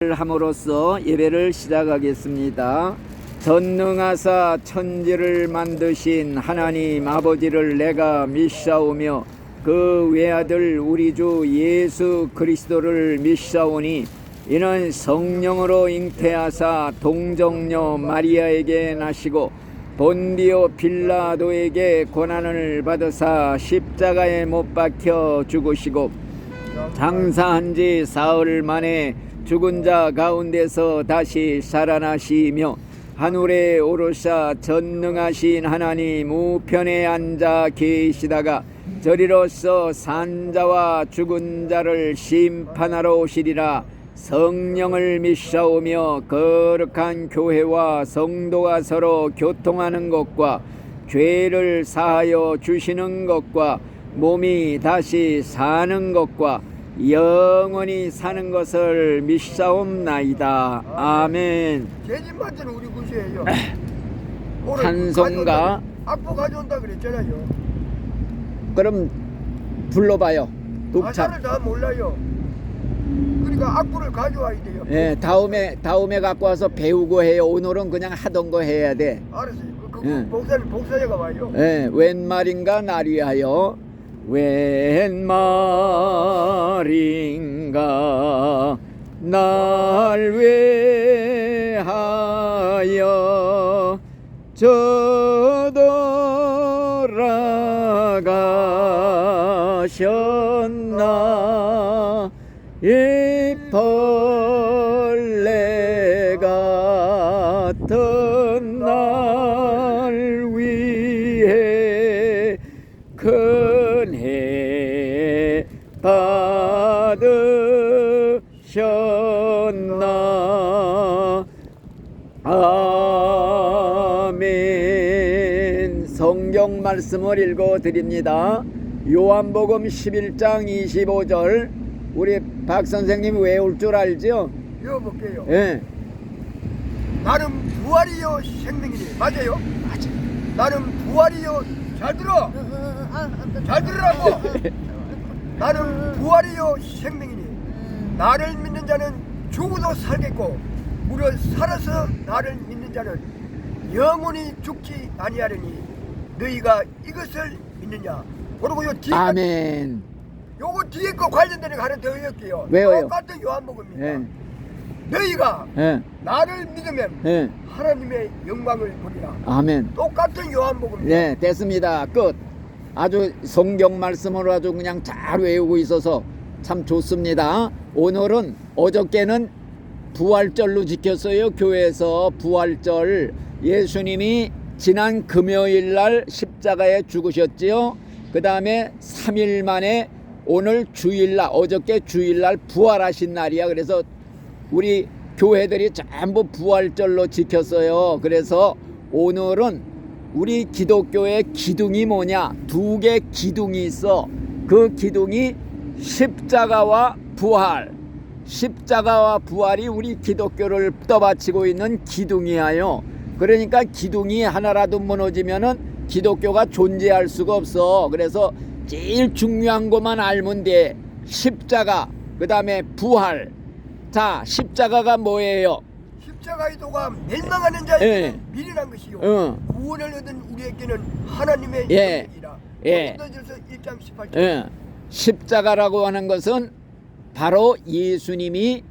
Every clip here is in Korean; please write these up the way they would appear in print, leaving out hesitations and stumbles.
함으로써 예배를 시작하겠습니다. 전능하사 천지를 만드신 하나님 아버지를 내가 믿사오며 그 외아들 우리 주 예수 그리스도를 믿사오니 이는 성령으로 잉태하사 동정녀 마리아에게 나시고 본디오 빌라도에게 고난을 받으사 십자가에 못 박혀 죽으시고 장사한 지 사흘 만에 죽은 자 가운데서 다시 살아나시며 하늘에 오르사 전능하신 하나님 우편에 앉아 계시다가 저리로서 산자와 죽은 자를 심판하러 오시리라. 성령을 믿사오며 거룩한 교회와 성도가 서로 교통하는 것과 죄를 사하여 주시는 것과 몸이 다시 사는 것과 영원히 사는 것을 믿사옵나이다. 아멘. 죄진 받는 우리 구시예요. 찬송가 악보 가져온다 그랬잖아요. 그럼 불러봐요. 가사를 다 몰라요. 그러니까 악보를 가져와야 돼요. 예, 다음에 갖고 와서 배우고 해요. 오늘은 그냥 하던 거 해야 돼. 알았어요. 목사가 와요. 예, 웬 말인가 날 위하여 웬 말인가 날 위하여 저돌아가셨나 이 벌레 같은 날 위해 큰해 받으셨나. 아멘. 성경 말씀을 읽어 드립니다. 요한복음 11장 25절 우리 박 선생님 외울 줄 알죠? 읽어볼게요. 예. 나는 부활이요 생명이니. 맞아요? 맞아. 나는 부활이요. 잘 들어. 잘 들으라고. 나는 부활이요 생명이니 나를 믿는 자는 죽어도 살겠고 무려 살아서 나를 믿는 자는 영원히 죽지 아니하리니 너희가 이것을 믿느냐. 그리고 요 뒤에 아멘. 요거 뒤에 거 관련된 거 하나 더 읽을게요. 왜요? 똑같은 요한복음입니다. 예. 너희가 예. 나를 믿으면 예. 하나님의 영광을 보리라. 아멘. 똑같은 요한복음입니다. 네, 됐습니다. 끝. 아주 성경 말씀으로 아주 그냥 잘 외우고 있어서 참 좋습니다. 오늘은 어저께는 부활절로 지켰어요. 교회에서 부활절. 예수님이 지난 금요일 날 십자가에 죽으셨지요. 그 다음에 3일 만에 오늘 주일날, 어저께 주일날 부활하신 날이야. 그래서 우리 교회들이 전부 부활절로 지켰어요. 그래서 오늘은 우리 기독교의 기둥이 뭐냐? 두 개 기둥이 있어. 그 기둥이 십자가와 부활. 십자가와 부활이 우리 기독교를 떠받치고 있는 기둥이에요. 그러니까 기둥이 하나라도 무너지면은 기독교가 존재할 수가 없어. 그래서 제일 중요한 것만 알면 돼. 십자가, 그 다음에 부활. 자, 십자가가 뭐예요? 십자가의 도가 멸망하는 자에게는 미련한 것이요 구원을 얻은 우리에게는 하나님의 영광이라. 고린도전서 1장 18절. 십자가라고 하는 것은 바로 예수님이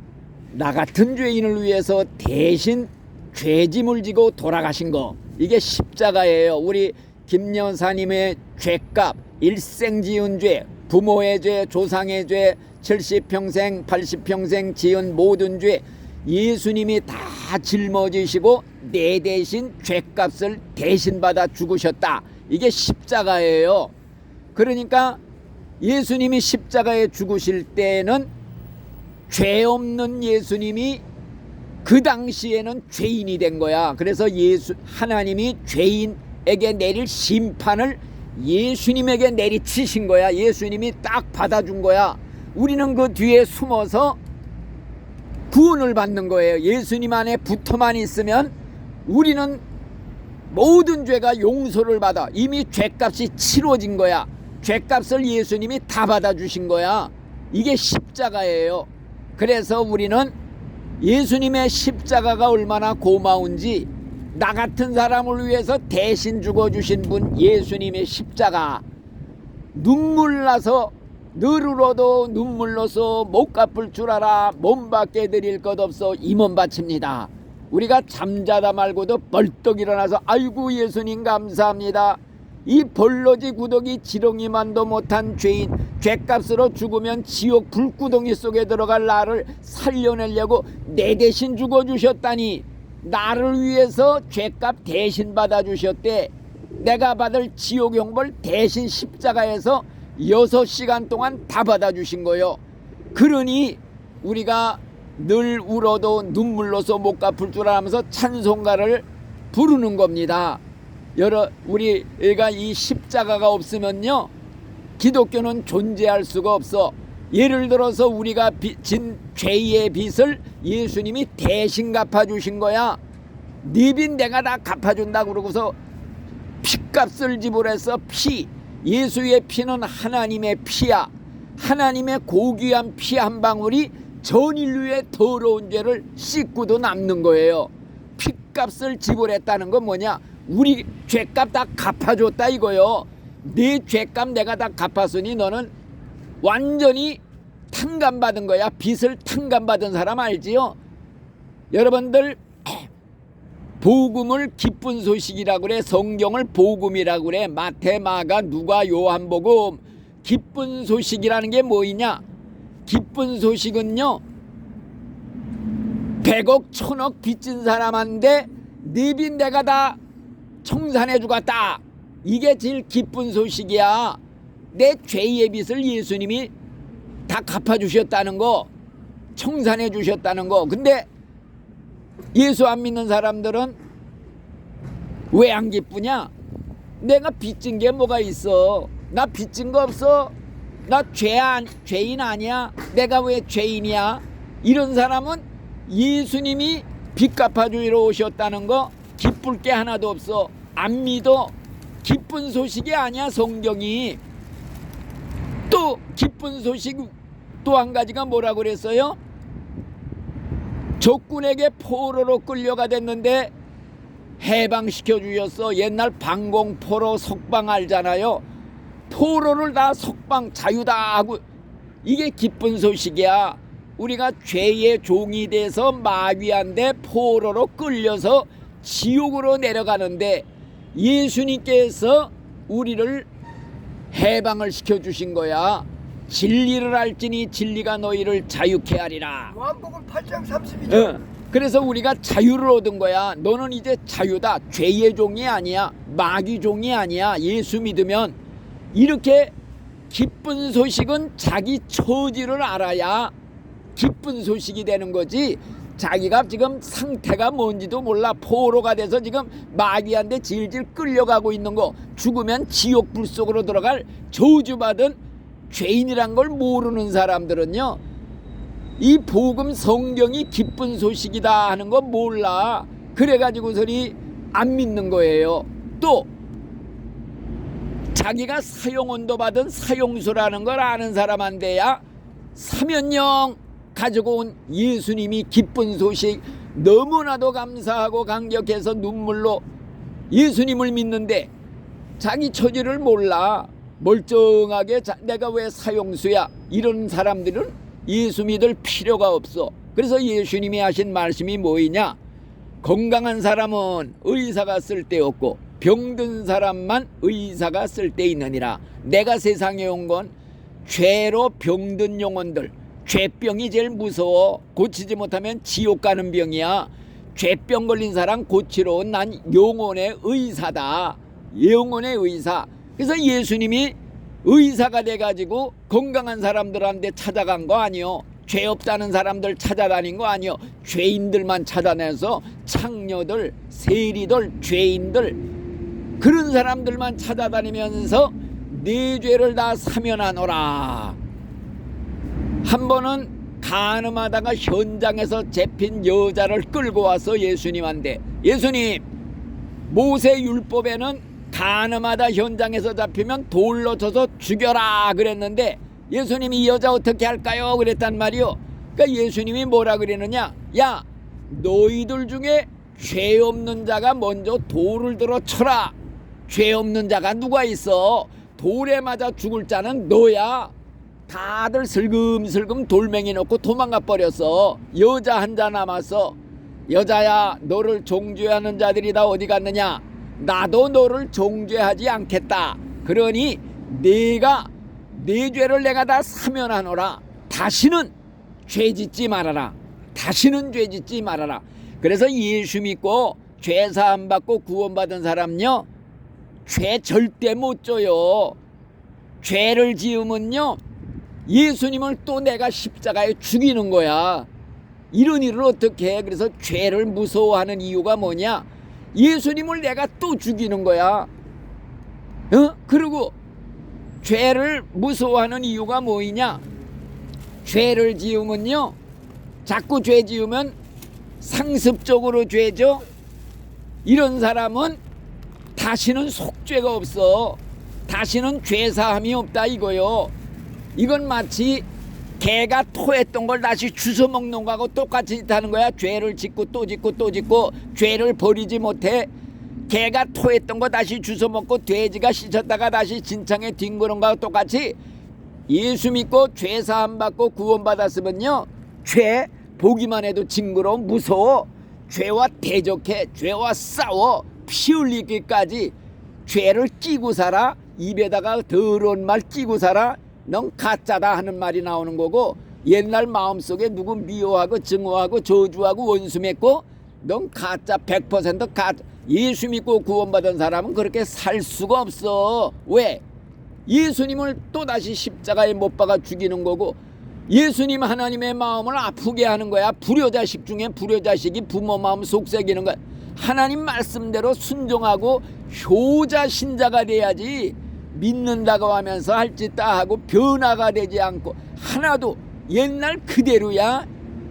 나 같은 죄인을 위해서 대신 죄짐을 지고 돌아가신 거. 이게 십자가예요. 우리 김여사님의 죄값, 일생 지은 죄, 부모의 죄, 조상의 죄, 70평생 80평생 지은 모든 죄 예수님이 다 짊어지시고 내 대신 죄값을 대신 받아 죽으셨다. 이게 십자가예요. 그러니까 예수님이 십자가에 죽으실 때는 죄 없는 예수님이 그 당시에는 죄인이 된 거야. 그래서 하나님이 죄인에게 내릴 심판을 예수님에게 내리치신 거야. 예수님이 딱 받아준 거야. 우리는 그 뒤에 숨어서 구원을 받는 거예요. 예수님 안에 붙어만 있으면 우리는 모든 죄가 용서를 받아. 이미 죄값이 치러진 거야. 죄값을 예수님이 다 받아주신 거야. 이게 십자가예요. 그래서 우리는 예수님의 십자가가 얼마나 고마운지, 나 같은 사람을 위해서 대신 죽어주신 분 예수님의 십자가, 눈물 나서 너르러도 눈물로서 못 갚을 줄 알아 몸밖에 드릴 것 없어 임원 바칩니다. 우리가 잠자다 말고도 벌떡 일어나서 아이고 예수님 감사합니다. 이 벌러지 구더기 지렁이만도 못한 죄인, 죄값으로 죽으면 지옥 불구덩이 속에 들어갈 나를 살려내려고 내 대신 죽어주셨다니, 나를 위해서 죄값 대신 받아주셨대. 내가 받을 지옥 형벌 대신 십자가에서 6시간 동안 다 받아주신 거요. 그러니 우리가 늘 울어도 눈물로서 못 갚을 줄 알면서 찬송가를 부르는 겁니다. 우리가 이 십자가가 없으면요, 기독교는 존재할 수가 없어. 예를 들어서 우리가 진 죄의 빚을 예수님이 대신 갚아주신 거야. 네 빚 내가 다 갚아준다 그러고서 피값을 지불해서 예수의 피는 하나님의 피야. 하나님의 고귀한 피 한 방울이 전 인류의 더러운 죄를 씻고도 남는 거예요. 피값을 지불했다는 건 뭐냐? 우리 죄값 다 갚아줬다 이거요. 네 죄값 내가 다 갚았으니 너는 완전히 탕감받은 거야. 빚을 탕감받은 사람 알지요? 여러분들, 복음을 기쁜 소식이라고 그래. 성경을 복음이라고 그래. 마태, 마가, 누가, 요한복음. 기쁜 소식이라는 게 뭐이냐? 기쁜 소식은요, 100억 1000억 빚진 사람한테 네 빚 내가 다 청산해 주겠다. 이게 제일 기쁜 소식이야. 내 죄의 빚을 예수님이 다 갚아주셨다는 거, 청산해 주셨다는 거. 근데 예수 안 믿는 사람들은 왜 안 기쁘냐? 내가 빚진 게 뭐가 있어? 나 빚진 거 없어? 나 죄인 아니야? 내가 왜 죄인이야? 이런 사람은 예수님이 빚 갚아주러 오셨다는 거 기쁠 게 하나도 없어. 안 믿어. 기쁜 소식이 아니야 성경이. 또 기쁜 소식 또 한 가지가 뭐라고 그랬어요? 적군에게 포로로 끌려가 됐는데 해방시켜 주셨어. 옛날 방공포로 석방 알잖아요. 포로를 다 석방, 자유다 하고, 이게 기쁜 소식이야. 우리가 죄의 종이 돼서 마귀한테 포로로 끌려서 지옥으로 내려가는데 예수님께서 우리를 해방을 시켜주신 거야. 진리를 알지니 진리가 너희를 자유케 하리라. 요한복음 8장 32절. 그래서 우리가 자유를 얻은 거야. 너는 이제 자유다. 죄의 종이 아니야. 마귀 종이 아니야. 예수 믿으면. 이렇게 기쁜 소식은 자기 처지를 알아야 기쁜 소식이 되는 거지. 자기가 지금 상태가 뭔지도 몰라. 포로가 돼서 지금 마귀한테 질질 끌려가고 있는 거, 죽으면 지옥 불 속으로 들어갈 저주받은 죄인이란 걸 모르는 사람들은요, 이 복음 성경이 기쁜 소식이다 하는 거 몰라. 그래가지고서니 안 믿는 거예요. 또 자기가 사용원도 받은 사용수라는 걸 아는 사람한테야 사면령 가지고 온 예수님이 기쁜 소식, 너무나도 감사하고 감격해서 눈물로 예수님을 믿는데 자기 처지를 몰라. 멀쩡하게 내가 왜 사용수야, 이런 사람들은 예수 믿을 필요가 없어. 그래서 예수님이 하신 말씀이 뭐이냐? 건강한 사람은 의사가 쓸데없고 병든 사람만 의사가 쓸데있느니라. 내가 세상에 온 건 죄로 병든 영혼들, 죄병이 제일 무서워. 고치지 못하면 지옥 가는 병이야. 죄병 걸린 사람 고치러 온 난 영혼의 의사다. 영혼의 의사. 그래서 예수님이 의사가 돼가지고 건강한 사람들한테 찾아간 거 아니요. 죄 없다는 사람들 찾아다닌 거 아니요. 죄인들만 찾아내서 창녀들, 세리들, 죄인들, 그런 사람들만 찾아다니면서 네 죄를 다 사면하노라. 한 번은 간음하다가 현장에서 잡힌 여자를 끌고 와서 예수님한테, 예수님, 모세 율법에는 간음하다 현장에서 잡히면 돌로 쳐서 죽여라 그랬는데 예수님이 이 여자 어떻게 할까요? 그랬단 말이요. 그러니까 예수님이 뭐라 그러느냐, 야 너희들 중에 죄 없는 자가 먼저 돌을 들어 쳐라. 죄 없는 자가 누가 있어? 돌에 맞아 죽을 자는 너야. 다들 슬금슬금 돌멩이 놓고 도망가 버렸어. 여자 한 자 남았어. 여자야, 너를 정죄하는 자들이 다 어디 갔느냐? 나도 너를 정죄하지 않겠다. 그러니 네가 네 죄를 내가 다 사면하노라. 다시는 죄 짓지 말아라. 다시는 죄 짓지 말아라. 그래서 예수 믿고 죄 사함 받고 구원받은 사람요, 죄 절대 못 져요. 죄를 지으면요, 예수님을 또 내가 십자가에 죽이는 거야. 이런 일을 어떻게 해? 그래서 죄를 무서워하는 이유가 뭐냐? 예수님을 내가 또 죽이는 거야. 그리고 죄를 무서워하는 이유가 뭐이냐? 죄를 지으면요, 자꾸 죄 지으면 상습적으로 죄죠. 이런 사람은 다시는 속죄가 없어. 다시는 죄사함이 없다 이거요. 이건 마치 개가 토했던 걸 다시 주워 먹는 거하고 똑같이 짓하는 거야. 죄를 짓고 또 짓고 또 짓고 죄를 버리지 못해. 개가 토했던 거 다시 주워 먹고 돼지가 씻었다가 다시 진창에 뒹구는 거하고 똑같이 예수 믿고 죄사함 받고 구원받았으면요, 죄 보기만 해도 징그러워 무서워. 죄와 대적해. 죄와 싸워. 피 흘리기까지 죄를 끼고 살아. 입에다가 더러운 말 끼고 살아. 넌 가짜다 하는 말이 나오는 거고, 옛날 마음속에 누구 미워하고 증오하고 저주하고 원수 맺고 넌 가짜 100% 가짜. 예수 믿고 구원받은 사람은 그렇게 살 수가 없어. 왜? 예수님을 또다시 십자가에 못 박아 죽이는 거고, 예수님 하나님의 마음을 아프게 하는 거야. 불효자식 중에 불효자식이 부모 마음 속삭이는 거야. 하나님 말씀대로 순종하고 효자 신자가 돼야지, 믿는다고 하면서 할 짓 다 하고 변화가 되지 않고 하나도 옛날 그대로야.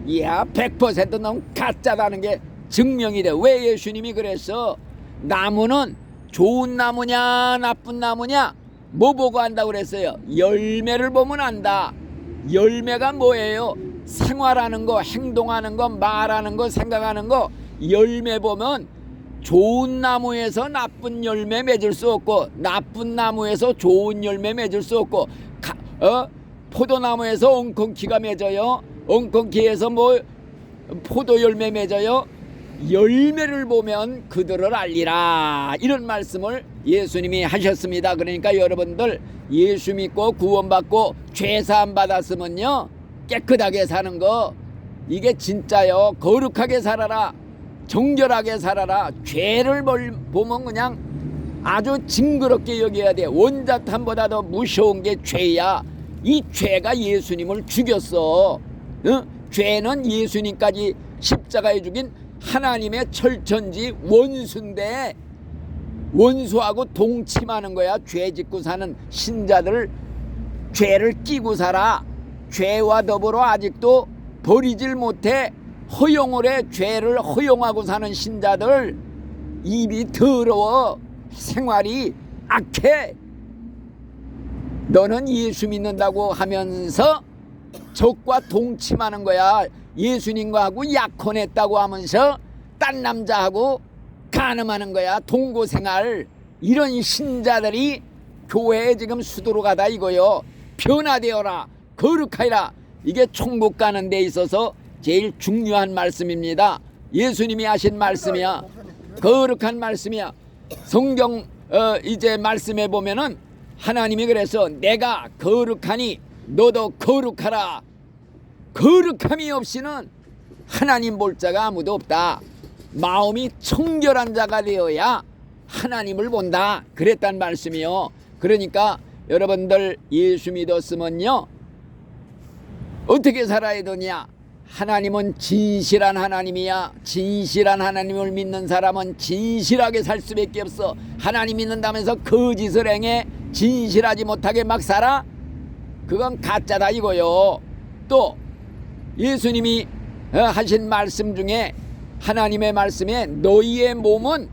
이야, 100% 넌 가짜다는 게 증명이 돼. 왜 예수님이 그랬어? 나무는 좋은 나무냐 나쁜 나무냐 뭐 보고 안다고 그랬어요? 열매를 보면 안다. 열매가 뭐예요? 생활하는 거, 행동하는 거, 말하는 거, 생각하는 거. 열매 보면 좋은 나무에서 나쁜 열매 맺을 수 없고, 나쁜 나무에서 좋은 열매 맺을 수 없고, 포도나무에서 엉겅퀴가 맺어요. 엉겅퀴에서 뭐 포도 열매 맺어요. 열매를 보면 그들을 알리라. 이런 말씀을 예수님이 하셨습니다. 그러니까 여러분들 예수 믿고 구원받고 죄사함 받았으면요, 깨끗하게 사는 거, 이게 진짜요. 거룩하게 살아라. 정결하게 살아라. 죄를 보면 그냥 아주 징그럽게 여겨야 돼. 원자탄보다 더 무서운 게 죄야. 이 죄가 예수님을 죽였어. 죄는 예수님까지 십자가에 죽인 하나님의 철천지 원수인데, 원수하고 동침하는 거야. 죄 짓고 사는 신자들 죄를 끼고 살아. 죄와 더불어 아직도 버리질 못해 허용을 해. 죄를 허용하고 사는 신자들 입이 더러워. 생활이 악해. 너는 예수 믿는다고 하면서 적과 동침하는 거야. 예수님과하고 약혼했다고 하면서 딴 남자하고 간음하는 거야. 동거생활. 이런 신자들이 교회에 지금 수두로 가다 이거요. 변화되어라. 거룩하여라. 이게 천국 가는 데 있어서 제일 중요한 말씀입니다. 예수님이 하신 말씀이야. 거룩한 말씀이야. 성경 이제 말씀에 보면은 하나님이 그래서 내가 거룩하니 너도 거룩하라. 거룩함이 없이는 하나님 볼 자가 아무도 없다. 마음이 청결한 자가 되어야 하나님을 본다. 그랬단 말씀이요. 그러니까 여러분들 예수 믿었으면요, 어떻게 살아야 되냐? 하나님은 진실한 하나님이야. 진실한 하나님을 믿는 사람은 진실하게 살 수밖에 없어. 하나님 믿는다면서 거짓을 행해 진실하지 못하게 막 살아? 그건 가짜다 이거요. 또 예수님이 하신 말씀 중에 하나님의 말씀에 너희의 몸은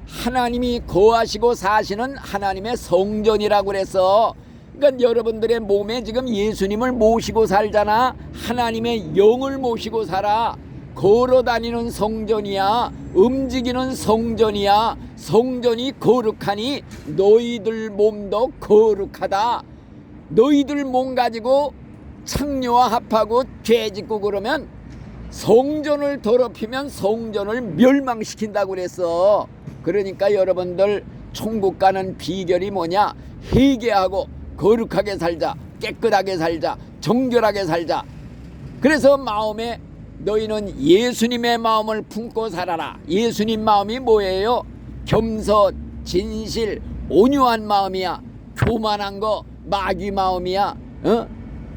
하나님이 거하시고 사시는 하나님의 성전이라고 그래서 그러니까 여러분들의 몸에 지금 예수님을 모시고 살잖아. 하나님의 영을 모시고 살아. 걸어다니는 성전이야. 움직이는 성전이야. 성전이 거룩하니 너희들 몸도 거룩하다. 너희들 몸 가지고 창녀와 합하고 죄 짓고 그러면 성전을 더럽히면 성전을 멸망시킨다고 그랬어. 그러니까 여러분들 천국 가는 비결이 뭐냐? 회개하고 거룩하게 살자, 깨끗하게 살자, 정결하게 살자. 그래서 마음에 너희는 예수님의 마음을 품고 살아라. 예수님 마음이 뭐예요? 겸손, 진실, 온유한 마음이야. 교만한 거 마귀 마음이야.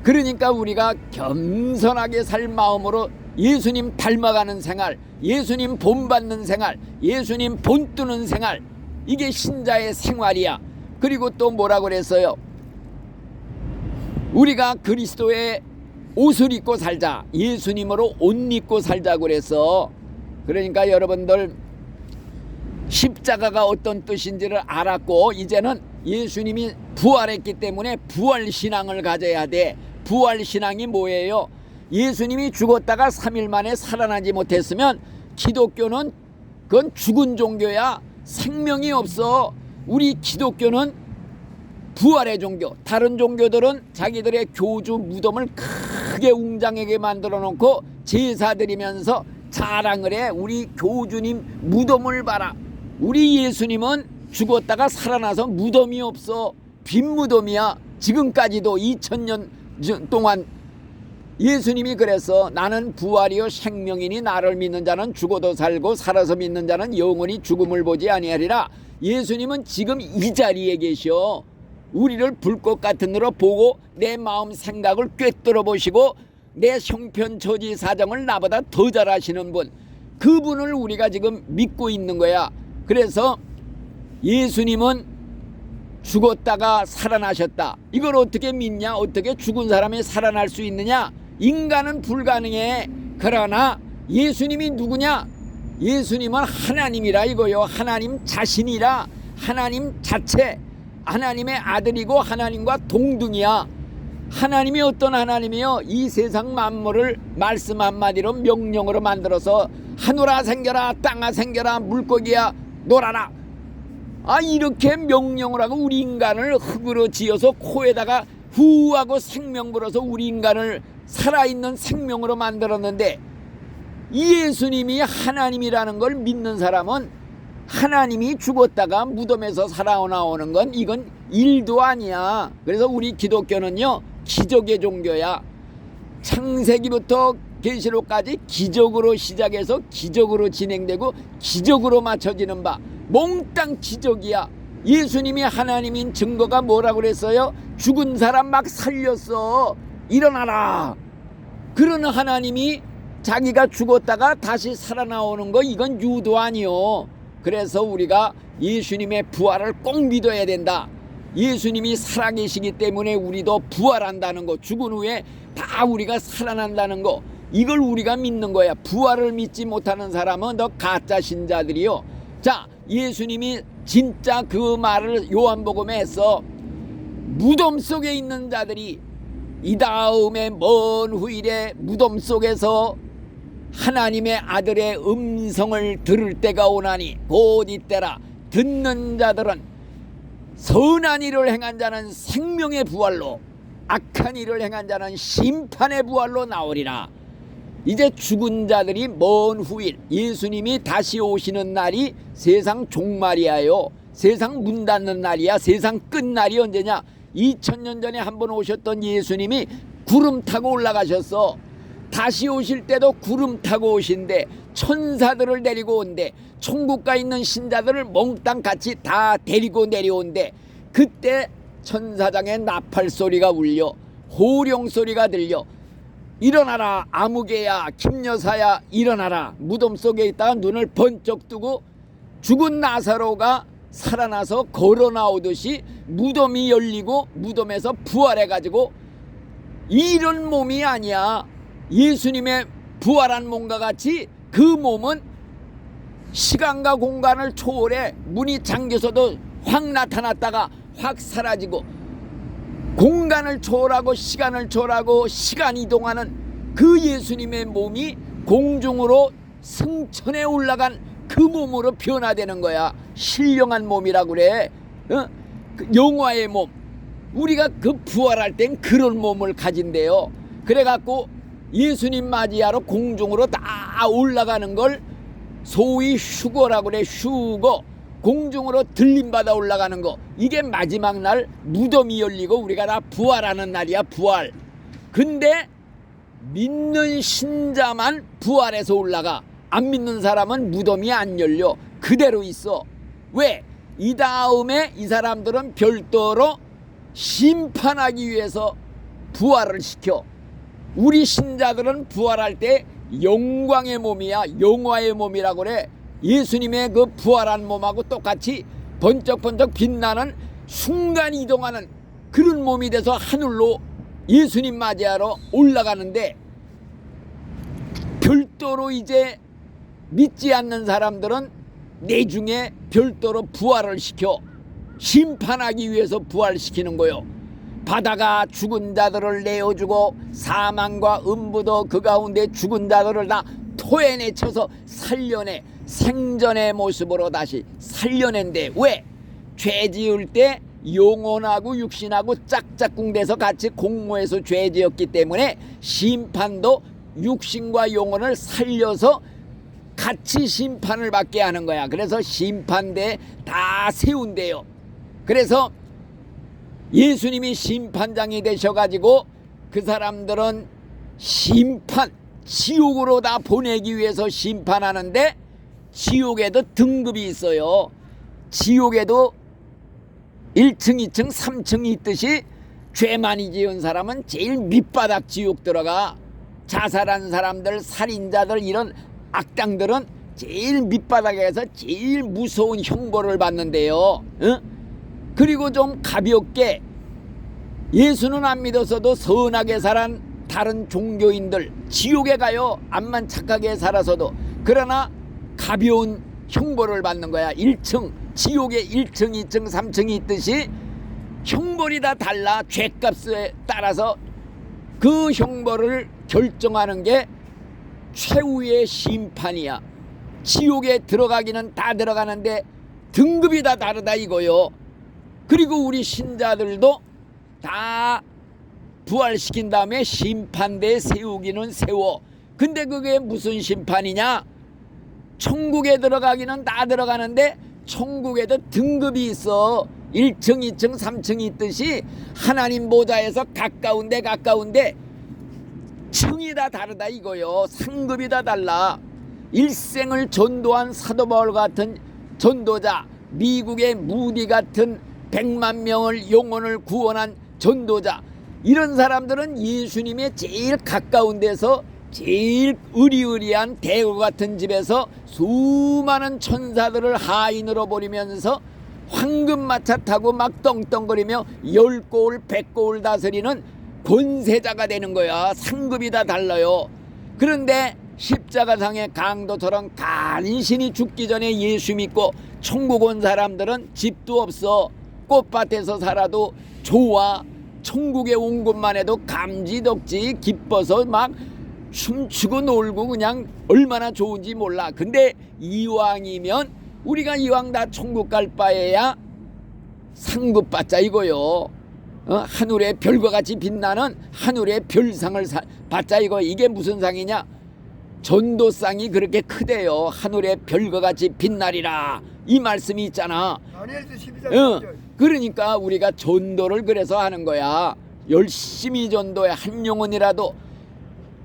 그러니까 우리가 겸손하게 살 마음으로 예수님 닮아가는 생활, 예수님 본받는 생활, 예수님 본뜨는 생활, 이게 신자의 생활이야. 그리고 또 뭐라고 그랬어요? 우리가 그리스도의 옷을 입고 살자. 예수님으로 옷 입고 살자고 그래서. 그러니까 여러분들 십자가가 어떤 뜻인지를 알았고 이제는 예수님이 부활했기 때문에 부활신앙을 가져야 돼. 부활신앙이 뭐예요? 예수님이 죽었다가 3일 만에 살아나지 못했으면 기독교는 그건 죽은 종교야. 생명이 없어. 우리 기독교는 부활의 종교. 다른 종교들은 자기들의 교주 무덤을 크게 웅장하게 만들어 놓고 제사 드리면서 자랑을 해. 우리 교주님 무덤을 봐라. 우리 예수님은 죽었다가 살아나서 무덤이 없어. 빈 무덤이야. 지금까지도 2000년 동안 예수님이 그래서 나는 부활이요 생명이니 나를 믿는 자는 죽어도 살고 살아서 믿는 자는 영원히 죽음을 보지 아니하리라. 예수님은 지금 이 자리에 계셔. 우리를 불꽃 같은 눈으로 보고 내 마음 생각을 꿰뚫어 보시고 내 형편처지 사정을 나보다 더 잘 아시는 분, 그분을 우리가 지금 믿고 있는 거야. 그래서 예수님은 죽었다가 살아나셨다. 이걸 어떻게 믿냐? 어떻게 죽은 사람이 살아날 수 있느냐? 인간은 불가능해. 그러나 예수님이 누구냐? 예수님은 하나님이라 이거요. 하나님 자신이라. 하나님 자체. 하나님의 아들이고 하나님과 동등이야. 하나님이 어떤 하나님이요? 이 세상 만물을 말씀 한마디로 명령으로 만들어서 하늘아 생겨라, 땅아 생겨라, 물고기야 놀아라. 이렇게 명령을 하고 우리 인간을 흙으로 지어서 코에다가 후하고 생명 불어서 우리 인간을 살아있는 생명으로 만들었는데, 이 예수님이 하나님이라는 걸 믿는 사람은 하나님이 죽었다가 무덤에서 살아나오는 건 이건 일도 아니야. 그래서 우리 기독교는요 기적의 종교야. 창세기부터 계시록까지 기적으로 시작해서 기적으로 진행되고 기적으로 맞춰지는 바 몽땅 기적이야. 예수님이 하나님인 증거가 뭐라고 그랬어요? 죽은 사람 막 살렸어. 일어나라. 그런 하나님이 자기가 죽었다가 다시 살아나오는 거 이건 유도 아니요. 그래서 우리가 예수님의 부활을 꼭 믿어야 된다. 예수님이 살아계시기 때문에 우리도 부활한다는 거, 죽은 후에 다 우리가 살아난다는 거, 이걸 우리가 믿는 거야. 부활을 믿지 못하는 사람은 더 가짜 신자들이요. 자, 예수님이 진짜 그 말을 요한복음에 했어. 무덤 속에 있는 자들이 이 다음에 먼 후일에 무덤 속에서 하나님의 아들의 음성을 들을 때가 오나니 곧 이때라. 듣는 자들은 선한 일을 행한 자는 생명의 부활로, 악한 일을 행한 자는 심판의 부활로 나오리라. 이제 죽은 자들이 먼 후일 예수님이 다시 오시는 날이 세상 종말이야요. 세상 문 닫는 날이야. 세상 끝날이 언제냐? 2000년 전에 한번 오셨던 예수님이 구름 타고 올라가셨어. 다시 오실 때도 구름 타고 오신대. 천사들을 데리고 온대. 천국 가 있는 신자들을 몽땅 같이 다 데리고 내려온대. 그때 천사장의 나팔 소리가 울려, 호령 소리가 들려. 일어나라 아무개야, 김여사야, 일어나라. 무덤 속에 있다가 눈을 번쩍 뜨고 죽은 나사로가 살아나서 걸어 나오듯이 무덤이 열리고 무덤에서 부활해가지고, 이런 몸이 아니야. 예수님의 부활한 몸과 같이 그 몸은 시간과 공간을 초월해 문이 잠겨서도 확 나타났다가 확 사라지고, 공간을 초월하고 시간을 초월하고 시간 이동하는 그 예수님의 몸이 공중으로 승천에 올라간 그 몸으로 변화되는 거야. 신령한 몸이라고 그래. 그 영화의 몸. 우리가 그 부활할 땐 그런 몸을 가진대요. 그래갖고 예수님 맞이하러 공중으로 다 올라가는 걸 소위 휴거라고 그래. 휴거. 공중으로 들림받아 올라가는 거. 이게 마지막 날 무덤이 열리고 우리가 다 부활하는 날이야. 부활. 근데 믿는 신자만 부활해서 올라가. 안 믿는 사람은 무덤이 안 열려. 그대로 있어. 왜? 이 다음에 이 사람들은 별도로 심판하기 위해서 부활을 시켜. 우리 신자들은 부활할 때 영광의 몸이야. 영화의 몸이라고 그래. 예수님의 그 부활한 몸하고 똑같이 번쩍번쩍 빛나는 순간 이동하는 그런 몸이 돼서 하늘로 예수님 맞이하러 올라가는데, 별도로 이제 믿지 않는 사람들은 내중에 별도로 부활을 시켜 심판하기 위해서 부활시키는 거요. 바다가 죽은 자들을 내어주고 사망과 음부도 그 가운데 죽은 자들을 다 토해내쳐서 살려내. 생전의 모습으로 다시 살려낸대. 왜? 죄 지을 때 영혼하고 육신하고 짝짝꿍돼서 같이 공모해서 죄 지었기 때문에 심판도 육신과 영혼을 살려서 같이 심판을 받게 하는 거야. 그래서 심판대에 다 세운대요. 그래서 예수님이 심판장이 되셔가지고 그 사람들은 심판, 지옥으로 다 보내기 위해서 심판하는데, 지옥에도 등급이 있어요. 지옥에도 1층, 2층, 3층이 있듯이 죄 많이 지은 사람은 제일 밑바닥 지옥 들어가. 자살한 사람들, 살인자들, 이런 악당들은 제일 밑바닥에서 제일 무서운 형벌을 받는데요. 그리고 좀 가볍게, 예수는 안 믿어서도 선하게 살한 다른 종교인들 지옥에 가요. 암만 착하게 살아서도. 그러나 가벼운 형벌을 받는 거야. 1층, 지옥에 1층, 2층, 3층이 있듯이 형벌이 다 달라. 죄값에 따라서 그 형벌을 결정하는 게 최후의 심판이야. 지옥에 들어가기는 다 들어가는데 등급이 다 다르다 이거요. 그리고 우리 신자들도 다 부활시킨 다음에 심판대에 세우기는 세워. 근데 그게 무슨 심판이냐? 천국에 들어가기는 다 들어가는데 천국에도 등급이 있어. 1층, 2층, 3층이 있듯이 하나님 보좌에서 가까운데 층이 다 다르다 이거요. 상급이 다 달라. 일생을 전도한 사도 바울 같은 전도자, 미국의 무디 같은 100만 명을 영혼을 구원한 전도자, 이런 사람들은 예수님의 제일 가까운 데서 제일 의리의리한 대우 같은 집에서 수많은 천사들을 하인으로 버리면서 황금마차 타고 막 떵떵거리며 10고을 100고을 다스리는 권세자가 되는 거야. 상급이 다 달라요. 그런데 십자가상의 강도처럼 간신히 죽기 전에 예수 믿고 천국 온 사람들은 집도 없어. 꽃밭에서 살아도 좋아. 천국에 온 것만 해도 감지덕지 기뻐서 막 춤추고 놀고 그냥 얼마나 좋은지 몰라. 근데 이왕이면 우리가 이왕 다 천국 갈 바에야 상급 받자 이거요. 하늘의 별과 같이 빛나는 하늘의 별상을 받자 이거. 이게 무슨 상이냐? 전도상이 그렇게 크대요. 하늘의 별과 같이 빛나리라 이 말씀이 있잖아. 그러니까 우리가 전도를 그래서 하는 거야. 열심히 전도해. 한 영혼이라도,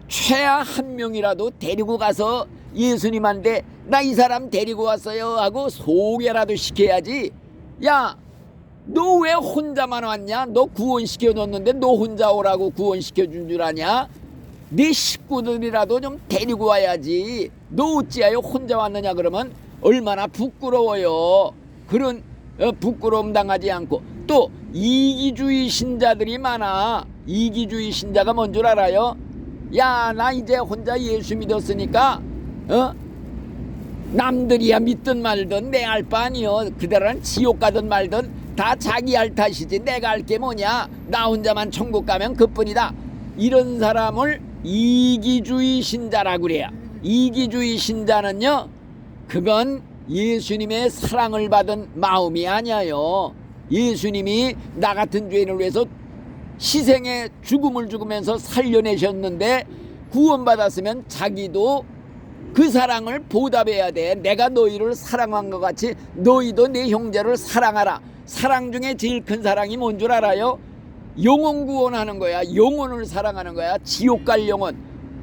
최하 한 명이라도 데리고 가서 예수님한테 나 이 사람 데리고 왔어요 하고 소개라도 시켜야지. 야, 너 왜 혼자만 왔냐? 너 구원시켜줬는데 너 혼자 오라고 구원시켜준 줄 아냐? 네 식구들이라도 좀 데리고 와야지. 너 어찌하여 혼자 왔느냐 그러면 얼마나 부끄러워요. 그런 부끄러움 당하지 않고. 또 이기주의 신자들이 많아. 이기주의 신자가 뭔 줄 알아요? 야, 나 이제 혼자 예수 믿었으니까 남들이야 믿든 말든 내 알 바 아니여. 그대로는 지옥 가든 말든 다 자기 할 탓이지 내가 할 게 뭐냐, 나 혼자만 천국 가면 그뿐이다. 이런 사람을 이기주의 신자라고 그래요. 이기주의 신자는요, 그건 예수님의 사랑을 받은 마음이 아니에요. 예수님이 나 같은 죄인을 위해서 희생의 죽음을 죽으면서 살려내셨는데 구원받았으면 자기도 그 사랑을 보답해야 돼. 내가 너희를 사랑한 것 같이 너희도 내 형제를 사랑하라. 사랑 중에 제일 큰 사랑이 뭔 줄 알아요? 영혼 구원하는 거야. 영혼을 사랑하는 거야. 지옥 갈 영혼,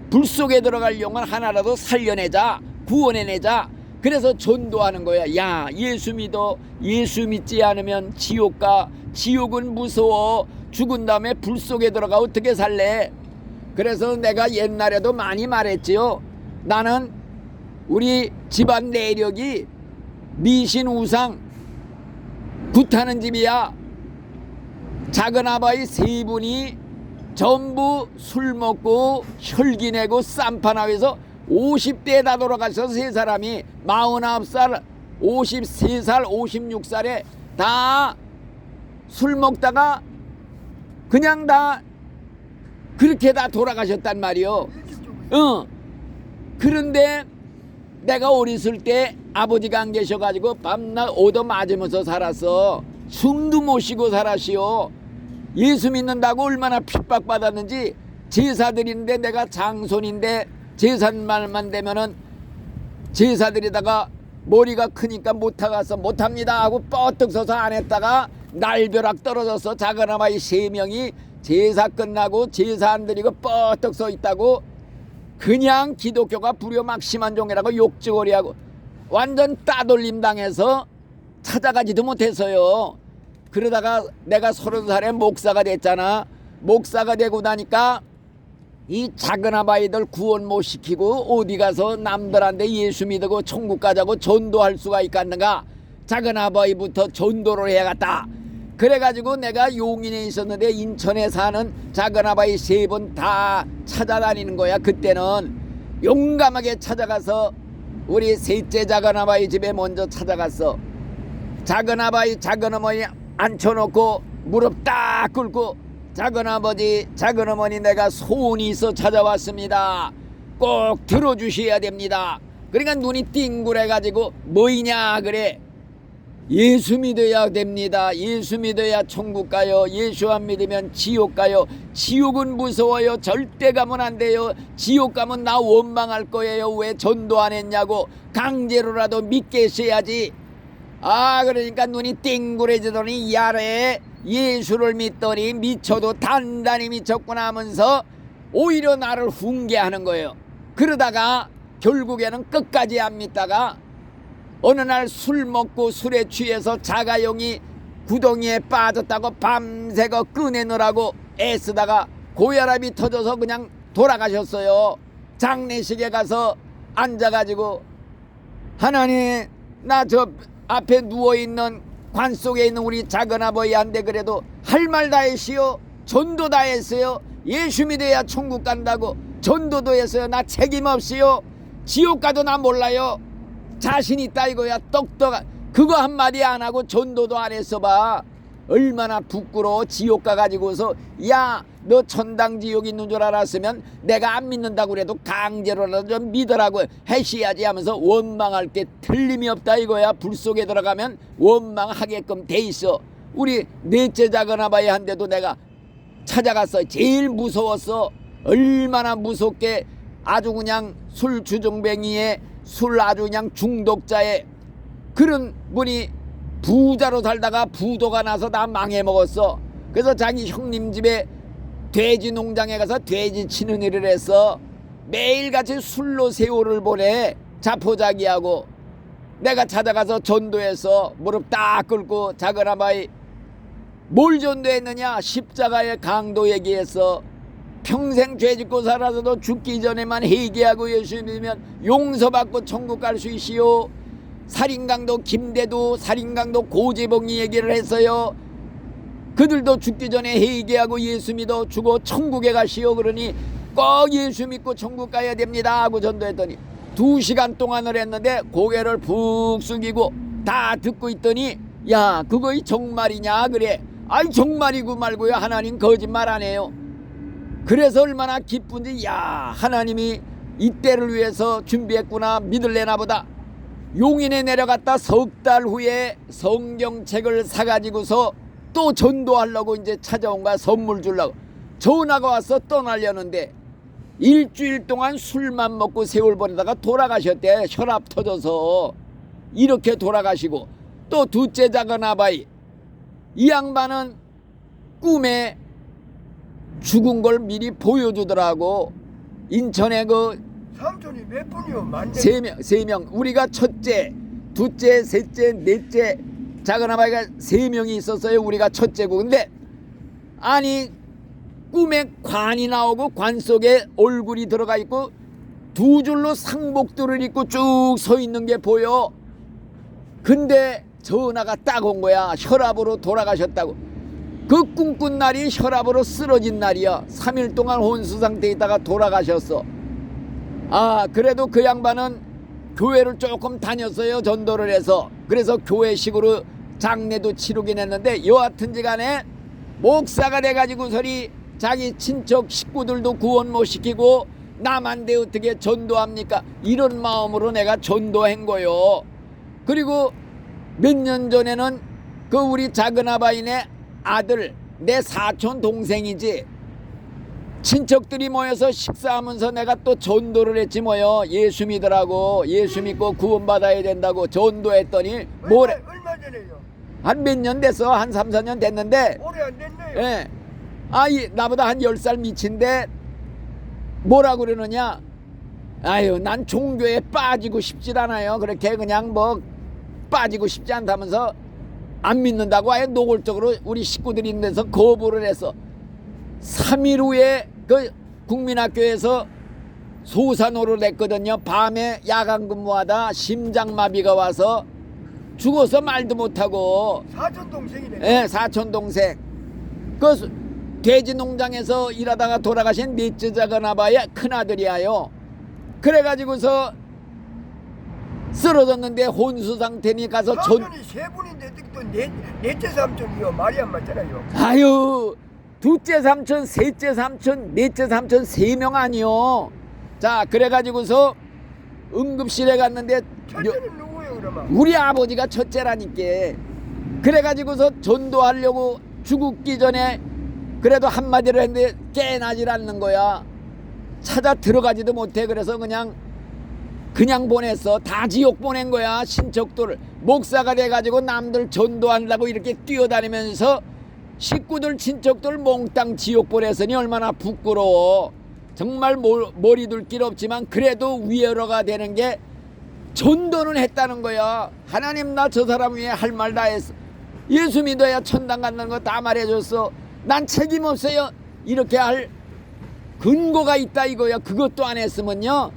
불 속에 들어갈 영혼 하나라도 살려내자, 구원해내자. 그래서 전도하는 거야. 야, 예수 믿어. 예수 믿지 않으면 지옥 가. 지옥은 무서워. 죽은 다음에 불 속에 들어가 어떻게 살래? 그래서 내가 옛날에도 많이 말했지요. 나는 우리 집안 내력이 미신 우상 굿하는 집이야. 작은 아바이 세 분이 전부 술 먹고 혈기 내고 쌈판하면서 50대에 다 돌아가셔서 세 사람이 49살, 53살, 56살에 다 술 먹다가 그냥 다 그렇게 다 돌아가셨단 말이요. 그런데 내가 어렸을 때 아버지가 안 계셔가지고 밤낮 얻어 맞으면서 살았어. 숨도 못 쉬고 살았시오. 예수 믿는다고 얼마나 핍박받았는지. 제사 드리는데 내가 장손인데 제삿말만 되면은 제사드리다가 머리가 크니까 못하가서 못합니다 하고 뻗떡 서서 안 했다가 날벼락 떨어져서 작은 아마이 3명이 제사 끝나고 제사 안 드리고 뻗떡 서 있다고 그냥 기독교가 불효막심한 종이라고 욕지거리하고 완전 따돌림 당해서 찾아가지도 못했어요. 그러다가 내가 30살에 목사가 됐잖아. 목사가 되고 나니까 이 작은 아바이들 구원 못 시키고 어디 가서 남들한테 예수 믿고 천국 가자고 전도할 수가 있겠는가. 작은 아바이부터 전도를 해야겠다. 그래가지고 내가 용인에 있었는데 인천에 사는 작은 아바이 3분 다 찾아다니는 거야. 그때는 용감하게 찾아가서 우리 셋째 작은 아바이 집에 먼저 찾아갔어. 작은 아바이 작은 어머니 앉혀놓고 무릎 딱 꿇고 작은 아버지 작은 어머니 내가 소원이 있어 찾아왔습니다. 꼭 들어주셔야 됩니다. 그러니까 눈이 띵그래가지고 뭐이냐 그래. 예수 믿어야 됩니다. 예수 믿어야 천국 가요. 예수 안 믿으면 지옥 가요. 지옥은 무서워요. 절대 가면 안 돼요. 지옥 가면 나 원망할 거예요. 왜 전도 안 했냐고. 강제로라도 믿게 했어야지. 그러니까 눈이 띵그래지더니 야래 예수를 믿더니 미쳐도 단단히 미쳤구나 하면서 오히려 나를 훈계하는 거예요. 그러다가 결국에는 끝까지 안 믿다가 어느 날 술 먹고 술에 취해서 자가용이 구덩이에 빠졌다고 밤새고 꺼내느라고 애쓰다가 고혈압이 터져서 그냥 돌아가셨어요. 장례식에 가서 앉아가지고 하나님 나 저 앞에 누워있는 관 속에 있는 우리 작은 아버지한테 그래도 할 말 다 했시오. 전도 다 했어요. 예수 믿어야 천국 간다고 전도도 했어요. 나 책임 없이요. 지옥 가도 나 몰라요. 자신 있다 이거야. 똑똑한 그거 한마디 안 하고 전도도 안 했어 봐. 얼마나 부끄러워. 지옥 가가지고서 야 너 천당 지옥 있는 줄 알았으면 내가 안 믿는다고 그래도 강제로라도 좀 믿으라고 해셔야지 하면서 원망할 게 틀림이 없다 이거야. 불 속에 들어가면 원망하게끔 돼 있어. 우리 넷째 작은 아바이 한테도 내가 찾아갔어. 제일 무서웠어. 얼마나 무섭게 아주 그냥 술 주정뱅이에 술 아주 그냥 중독자에 그런 분이 부자로 살다가 부도가 나서 다 망해먹었어. 그래서 자기 형님 집에 돼지 농장에 가서 돼지 치는 일을 했어. 매일같이 술로 세월을 보내. 자포자기하고. 내가 찾아가서 전도해서 무릎 딱 꿇고 작은 아바이 뭘 전도했느냐. 십자가의 강도 얘기해서 평생 죄 짓고 살아서도 죽기 전에만 회개하고 예수 믿으면 용서받고 천국 갈 수 있시오. 살인강도 김대두 살인강도 고재봉이 얘기를 했어요. 그들도 죽기 전에 회개하고 예수 믿어 죽어 천국에 가시오. 그러니 꼭 예수 믿고 천국 가야 됩니다 하고 전도했더니 2시간 동안을 했는데 고개를 푹 숙이고 다 듣고 있더니 야 그거 정말이냐 그래. 아이 정말이고 말고요. 하나님 거짓말 안 해요. 그래서 얼마나 기쁜지. 야 하나님이 이때를 위해서 준비했구나 믿을래나 보다. 용인에 내려갔다 석 달 후에 성경책을 사가지고서 또 전도하려고 이제 찾아온 거야. 선물 주려고. 전화가 와서 떠나려는데 일주일 동안 술만 먹고 세월 보내다가 돌아가셨대. 혈압 터져서 이렇게 돌아가시고. 또 둘째 작은 아바이, 이 양반은 꿈에 죽은 걸 미리 보여주더라고. 인천에 그 삼촌이 몇 분이요? 세 명. 우리가 첫째, 둘째, 셋째, 넷째 작은 아바이가 3명이 있었어요. 우리가 첫째고. 근데 아니 꿈에 관이 나오고 관 속에 얼굴이 들어가 있고 2줄로 상복들을 입고 쭉 서 있는 게 보여. 근데 전화가 딱 온 거야. 혈압으로 돌아가셨다고. 그 꿈꾼 날이 혈압으로 쓰러진 날이야. 3일 동안 혼수 상태에 있다가 돌아가셨어. 아 그래도 그 양반은 교회를 조금 다녔어요. 전도를 해서. 그래서 교회식으로 장례도 치르긴 했는데 여하튼지간에 목사가 돼가지고서리 자기 친척 식구들도 구원 못 시키고 남한테 어떻게 전도합니까? 이런 마음으로 내가 전도한 거요. 그리고 몇 년 전에는 그 우리 작은 아바인의 아들, 내 사촌 동생이지, 친척들이 모여서 식사하면서 내가 또 전도를 했지 뭐요. 예수 믿으라고. 예수 믿고 구원받아야 된다고 전도했더니 뭐래. 얼마 전에요? 한 몇 년 됐어. 한 3, 4년 됐는데. 오래 안 됐네요. 예. 나보다 한 10살 미친데 뭐라 그러느냐. 아유 난 종교에 빠지고 싶질 않아요. 그렇게 그냥 뭐 빠지고 싶지 않다면서 안 믿는다고 아예 노골적으로 우리 식구들이 있는 데서 거부를 해서 3일 후에 그 국민학교에서 소산호를 냈거든요. 밤에 야간 근무하다 심장마비가 와서 죽어서 말도 못하고. 사촌 동생이네. 예, 사촌 동생. 그 돼지 농장에서 일하다가 돌아가신 넷째 작은 아바의 큰아들이야요. 그래가지고서 쓰러졌는데 혼수 상태니 가서 삼촌이 3분인데 또 넷째 삼촌이요. 말이 안 맞잖아요. 아유 둘째 삼촌, 셋째 삼촌, 넷째 삼촌 3명 아니요. 자 그래가지고서 응급실에 갔는데 첫째는 누구예요 그러면? 우리 아버지가 첫째라니까. 그래가지고서 전도하려고 죽기 전에 그래도 한마디를 했는데 깨나질 않는 거야. 찾아 들어가지도 못해. 그래서 그냥 보냈어. 다 지옥 보낸 거야. 친척들 목사가 돼가지고 남들 전도하려고 이렇게 뛰어다니면서 식구들 친척들 몽땅 지옥 보냈으니 얼마나 부끄러워. 정말 머리 둘 길 없지만 그래도 위로가 되는 게 전도는 했다는 거야. 하나님 나 저 사람 위해 할 말 다 했어. 예수 믿어야 천당 간다는 거 다 말해줬어. 난 책임 없어요. 이렇게 할 근거가 있다 이거야. 그것도 안 했으면요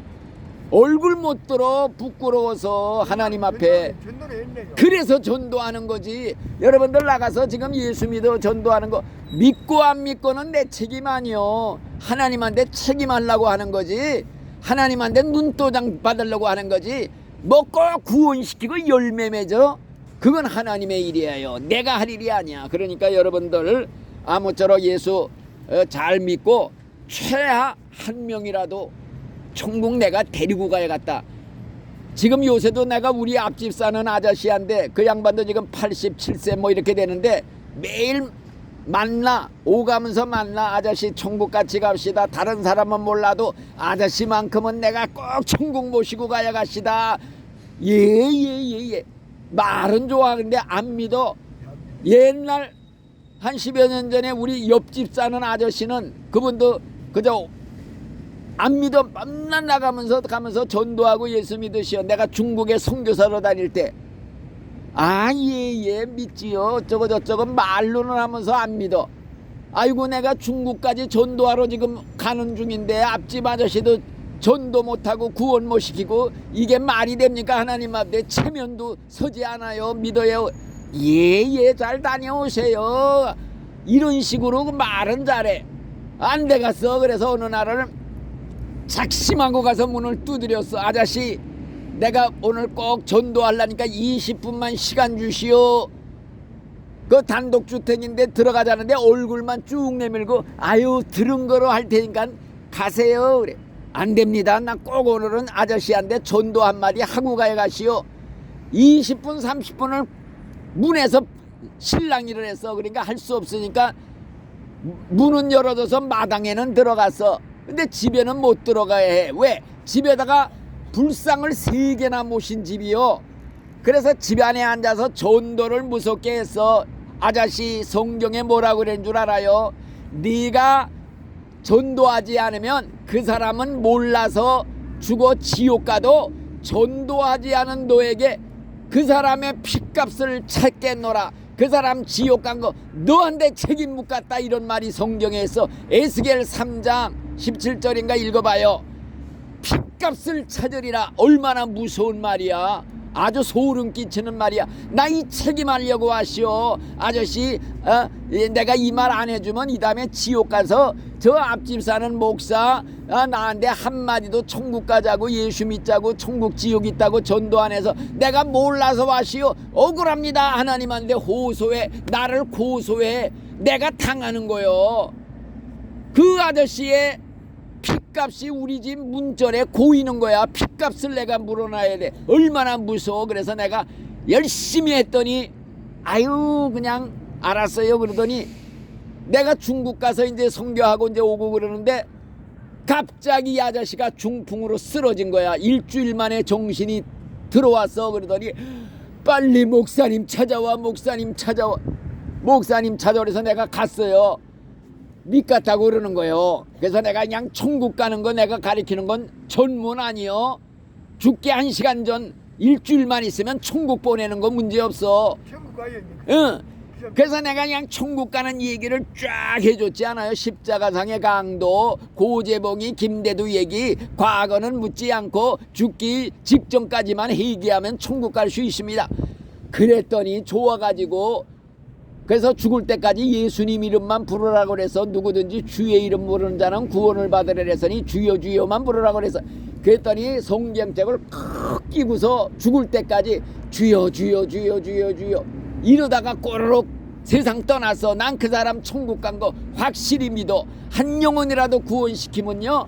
얼굴 못 들어. 부끄러워서 하나님 앞에. 전도를 했네요. 그래서 전도하는 거지. 여러분들 나가서 지금 예수 믿어 전도하는 거 믿고 안 믿고는 내 책임 아니요. 하나님한테 책임하려고 하는 거지. 하나님한테 눈도장 받으려고 하는 거지. 뭐 꼭 구원시키고 열매 맺어. 그건 하나님의 일이에요. 내가 할 일이 아니야. 그러니까 여러분들 아무쪼록 예수 잘 믿고 최하 한 명이라도 천국 내가 데리고 가야겠다. 지금 요새도 내가 우리 앞집 사는 아저씨한테 그 양반도 지금 87세 뭐 이렇게 되는데 매일 만나 오가면서 만나. 아저씨 천국 같이 갑시다. 다른 사람은 몰라도 아저씨만큼은 내가 꼭 천국 모시고 가야 갑시다. 예. 말은 좋아. 근데 안 믿어. 옛날 한 10여 년 전에 우리 옆집 사는 아저씨는 그분도 그저 안 믿어. 맨날 나가면서 전도하고 예수 믿으시오. 내가 중국에 선교사로 다닐 때 예 믿지요. 어쩌고 저쩌고 말로는 하면서 안 믿어. 아이고 내가 중국까지 전도하러 지금 가는 중인데 앞집 아저씨도 전도 못하고 구원 못 시키고 이게 말이 됩니까? 하나님 앞에 체면도 서지 않아요. 믿어요. 예 잘 다녀오세요. 이런 식으로 말은 잘해. 안 돼갔어. 그래서 어느 날은 작심하고 가서 문을 두드렸어. 아저씨 내가 오늘 꼭 전도하려니까 20분만 시간 주시오. 그 단독주택인데 들어가자는데 얼굴만 쭉 내밀고 아유 들은 거로 할 테니까 가세요 그래. 안 됩니다. 나 꼭 오늘은 아저씨한테 전도 한마디 하고 가야 가시오. 20분 30분을 문에서 실랑이를 했어. 그러니까 할 수 없으니까 문은 열어줘서 마당에는 들어갔어. 근데 집에는 못 들어가야 해. 왜? 집에다가 불상을 3개나 모신 집이요. 그래서 집 안에 앉아서 전도를 무섭게 했어. 아저씨 성경에 뭐라고 그랬는 줄 알아요? 네가 전도하지 않으면 그 사람은 몰라서 죽어 지옥 가도 전도하지 않은 너에게 그 사람의 핏값을 찾겠노라. 그 사람 지옥 간 거 너한테 책임 못 갖다. 이런 말이 성경에 있어. 에스겔 3장 17절인가 읽어봐요. 핏값을 찾으리라. 얼마나 무서운 말이야. 아주 소름 끼치는 말이야. 나 이 책임하려고 하시오. 아저씨 내가 이 말 안 해주면 이 다음에 지옥 가서 저 앞집 사는 목사 나한테 한마디도 천국 가자고 예수 믿자고 천국 지옥 있다고 전도 안 해서 내가 몰라서 하시오. 억울합니다. 하나님한테 호소해. 나를 고소해. 내가 당하는 거요. 그 아저씨의 핏값이 우리 집 문절에 고이는 거야. 핏값을 내가 물어놔야 돼. 얼마나 무서워. 그래서 내가 열심히 했더니 아유 그냥 알았어요 그러더니 내가 중국 가서 이제 선교하고 이제 오고 그러는데 갑자기 이 아저씨가 중풍으로 쓰러진 거야. 일주일 만에 정신이 들어왔어. 그러더니 빨리 목사님 찾아와. 목사님 찾아와. 목사님 찾아와. 그래서 내가 갔어요. 믿겠다고 그러는 거예요. 그래서 내가 그냥 천국 가는 거 내가 가리키는 건 전문 아니요. 죽기 1시간 전 일주일만 있으면 천국 보내는 거 문제없어. 천국 가요. 응. 그래서 내가 그냥 천국 가는 얘기를 쫙 해줬지 않아요. 십자가상의 강도, 고재봉이 김대두 얘기, 과거는 묻지 않고 죽기 직전까지만 얘기하면 천국 갈 수 있습니다. 그랬더니 좋아가지고 그래서 죽을 때까지 예수님 이름만 부르라고 그래서 누구든지 주의 이름 부르는 자는 구원을 받으라 그랬으니 주여 주여만 부르라고 그래서 그랬더니 성경책을 크게 끼고서 죽을 때까지 주여 주여 주여 주여 주여 이러다가 꼬르륵 세상 떠나서 난 그 사람 천국 간 거 확실히 믿어. 한 영혼이라도 구원시키면요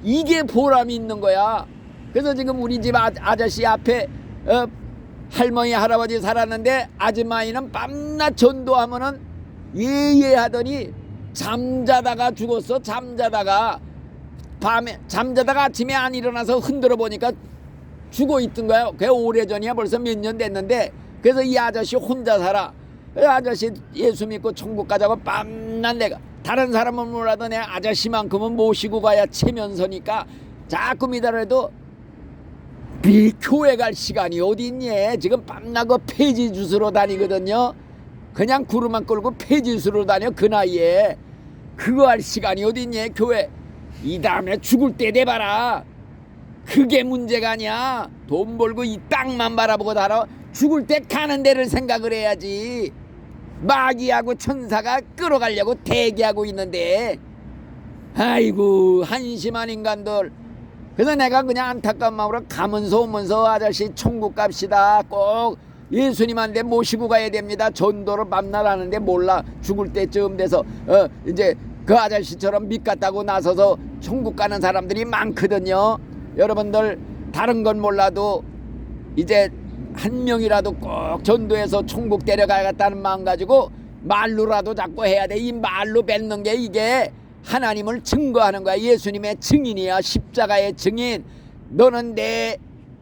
이게 보람이 있는 거야. 그래서 지금 우리 집 아저씨 앞에 할머니 할아버지 살았는데 아줌마이는 밤낮 전도하면은 예예 하더니 잠자다가 죽었어. 잠자다가 밤에 잠자다가 아침에 안 일어나서 흔들어 보니까 죽어 있던 거예요. 그게 오래전이야. 벌써 몇 년 됐는데 그래서 이 아저씨 혼자 살아. 그 아저씨 예수 믿고 천국 가자고 밤낮 내가 다른 사람은 몰라도 내 아저씨만큼은 모시고 가야 체면서니까 자꾸 믿으라도 이 교회 갈 시간이 어디 있니? 지금 밤나고 폐지 주스로 다니거든요. 그냥 구름만 끌고 폐지 주스로 다녀. 그 나이에 그거 할 시간이 어디 있니? 교회 이 다음에 죽을 때 돼봐라. 그게 문제가 아니야. 돈 벌고 이 땅만 바라보고 살아. 죽을 때 가는 데를 생각을 해야지. 마귀하고 천사가 끌어가려고 대기하고 있는데 아이고 한심한 인간들. 그래서 내가 그냥 안타까운 마음으로 가면서 오면서 아저씨 천국 갑시다. 꼭 예수님한테 모시고 가야 됩니다. 전도를 밤낮 하는데 몰라. 죽을 때쯤 돼서 이제 그 아저씨처럼 믿겠다고 나서서 천국 가는 사람들이 많거든요. 여러분들 다른 건 몰라도 이제 한 명이라도 꼭 전도해서 천국 데려가겠다는 마음 가지고 말로라도 자꾸 해야 돼. 이 말로 뱉는 게 이게 하나님을 증거하는 거야. 예수님의 증인이야. 십자가의 증인. 너는 내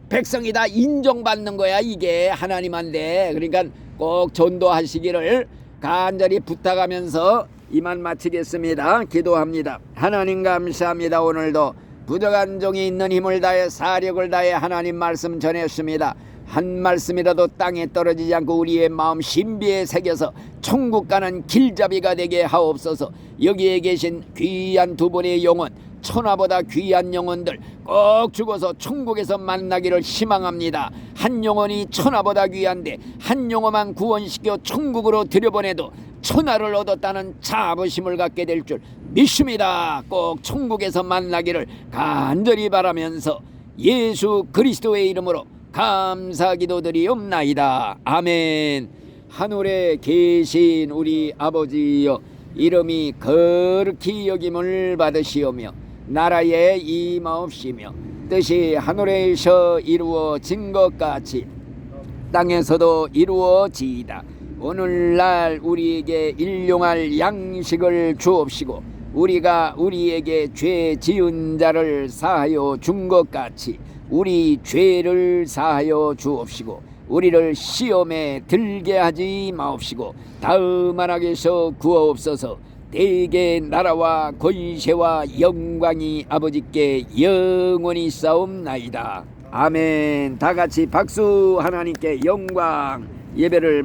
백성이다 인정받는 거야. 이게 하나님한테. 그러니까 꼭 전도하시기를 간절히 부탁하면서 이만 마치겠습니다. 기도합니다. 하나님 감사합니다. 오늘도 부족한 종이 있는 힘을 다해 사력을 다해 하나님 말씀 전했습니다. 한 말씀이라도 땅에 떨어지지 않고 우리의 마음 신비에 새겨서 천국 가는 길잡이가 되게 하옵소서. 여기에 계신 귀한 두 분의 영혼, 천하보다 귀한 영혼들 꼭 죽어서 천국에서 만나기를 희망합니다. 한 영혼이 천하보다 귀한데 한 영혼만 구원시켜 천국으로 들여보내도 천하를 얻었다는 자부심을 갖게 될 줄 믿습니다. 꼭 천국에서 만나기를 간절히 바라면서 예수 그리스도의 이름으로 감사 기도드리옵나이다. 아멘. 하늘에 계신 우리 아버지여, 이름이 거룩히 여김을 받으시오며 나라에 임하옵시며 뜻이 하늘에서 이루어진 것 같이 땅에서도 이루어지이다. 오늘날 우리에게 일용할 양식을 주옵시고 우리가 우리에게 죄 지은 자를 사하여 준 것 같이 우리 죄를 사하여 주옵시고 우리를 시험에 들게 하지 마옵시고 다음 악에서 구하옵소서. 대개 나라와 권세와 영광이 아버지께 영원히 싸움나이다. 아멘. 다 같이 박수. 하나님께 영광. 예배를